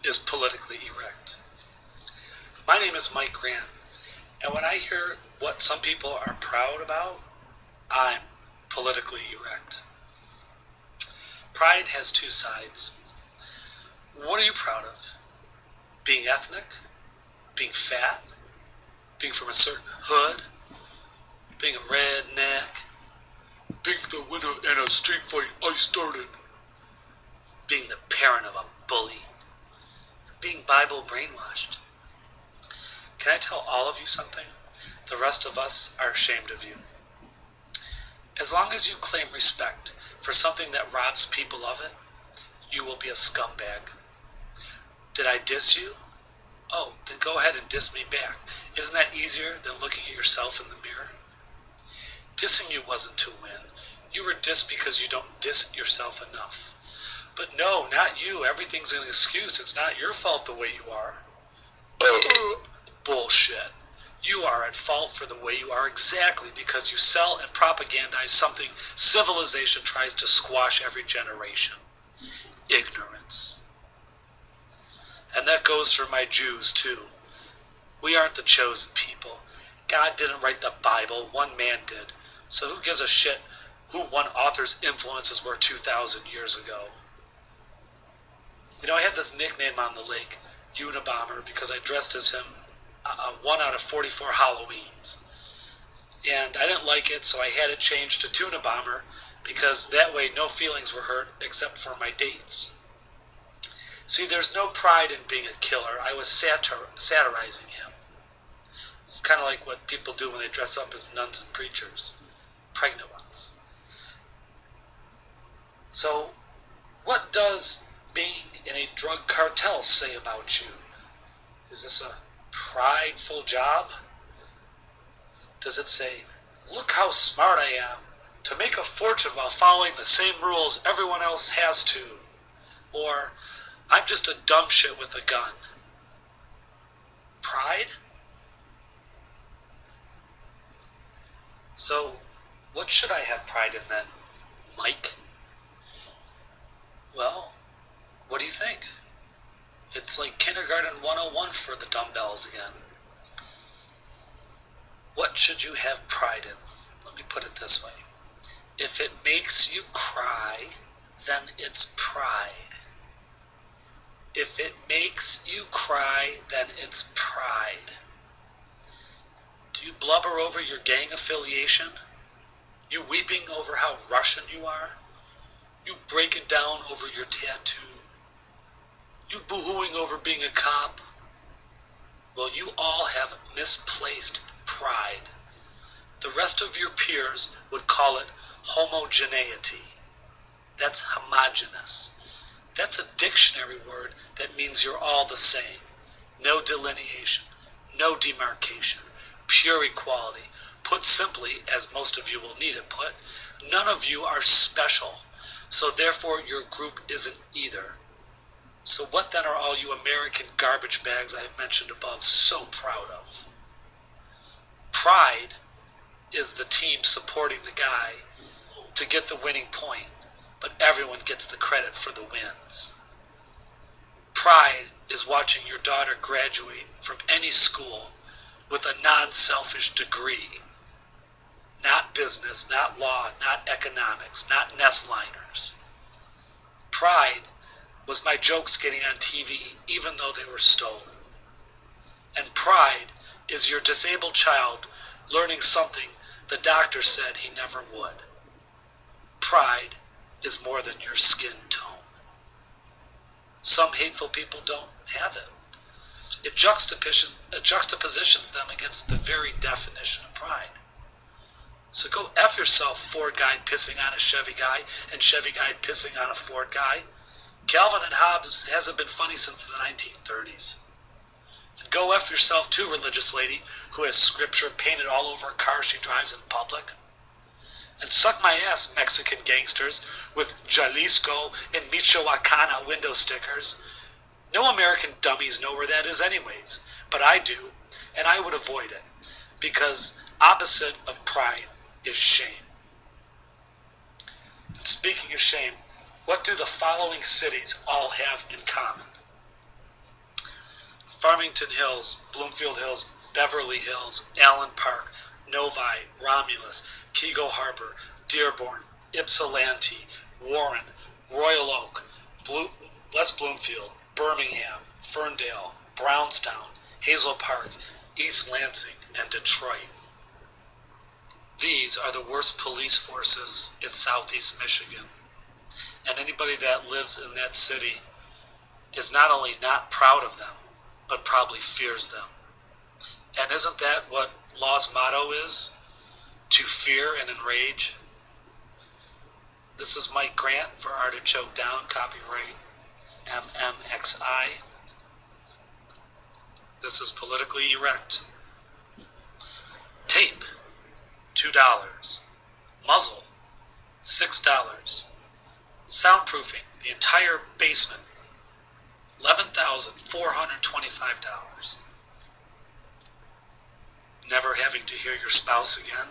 is politically erect. My name is Mike Grant, and when I hear what some people are proud about, I'm politically erect. Pride has two sides. What are you proud of? Being ethnic? Being fat? Being from a certain hood? Being a redneck? Being the winner in a street fight I started? Being the parent of a bully? Being Bible brainwashed? Can I tell all of you something? The rest of us are ashamed of you. As long as you claim respect for something that robs people of it, you will be a scumbag. Did I diss you? Oh, then go ahead and diss me back. Isn't that easier than looking at yourself in the mirror? Dissing you wasn't to win. You were dissed because you don't diss yourself enough. But no, not you. Everything's an excuse. It's not your fault the way you are. Bullshit. You are at fault for the way you are exactly because you sell and propagandize something civilization tries to squash every generation. Ignorance. And that goes for my Jews too. We aren't the chosen people. God didn't write the Bible, one man did. So who gives a shit who one author's influences were 2,000 years ago? You know, I had this nickname on the lake, Unabomber, because I dressed as him 1 out of 44 Halloweens. And I didn't like it, so I had it changed to Tuna Bomber, because that way no feelings were hurt except for my dates. See, there's no pride in being a killer. I was satirizing him. It's kind of like what people do when they dress up as nuns and preachers. Pregnant ones. So, what does being in a drug cartel say about you? Is this a prideful job? Does it say, look how smart I am to make a fortune while following the same rules everyone else has to? Or, I'm just a dumb shit with a gun? Pride? So, what should I have pride in then, Mike? Well, what do you think? It's like Kindergarten 101 for the dumbbells again. What should you have pride in? Let me put it this way. If it makes you cry, then it's pride. If it makes you cry, then it's pride. Do you blubber over your gang affiliation? You weeping over how Russian you are? You breaking down over your tattoo? You boo-hooing over being a cop? Well, you all have misplaced pride. The rest of your peers would call it homogeneity. That's homogeneous. That's a dictionary word that means you're all the same. No delineation, no demarcation, pure equality. Put simply, as most of you will need it put, none of you are special, so therefore your group isn't either. So what then are all you American garbage bags I have mentioned above so proud of? Pride is the team supporting the guy to get the winning point, but everyone gets the credit for the wins. Pride is watching your daughter graduate from any school with a non-selfish degree. Not business, not law, not economics, not nestliners. Pride was my jokes getting on TV even though they were stolen. And pride is your disabled child learning something the doctor said he never would. Pride is more than your skin tone. Some hateful people don't have it. It juxtapositions them against the very definition of pride. So go F yourself, Ford guy pissing on a Chevy guy and Chevy guy pissing on a Ford guy. Calvin and Hobbes hasn't been funny since the 1930s. And go F yourself too, religious lady who has scripture painted all over a car she drives in public. And suck my ass, Mexican gangsters, with Jalisco and Michoacana window stickers. No American dummies know where that is anyways, but I do, and I would avoid it, because opposite of pride is shame. And speaking of shame, what do the following cities all have in common? Farmington Hills, Bloomfield Hills, Beverly Hills, Allen Park, Novi, Romulus, Kego Harbor, Dearborn, Ypsilanti, Warren, Royal Oak, West Bloomfield, Birmingham, Ferndale, Brownstown, Hazel Park, East Lansing, and Detroit. These are the worst police forces in southeast Michigan. And anybody that lives in that city is not only not proud of them, but probably fears them. And isn't that what law's motto is? To fear and enrage? This is Mike Grant for Artichoke Down, copyright MMXI. This is Politically Erect. Tape, $2. Muzzle, $6. Soundproofing the entire basement, $11,425. Never having to hear your spouse again?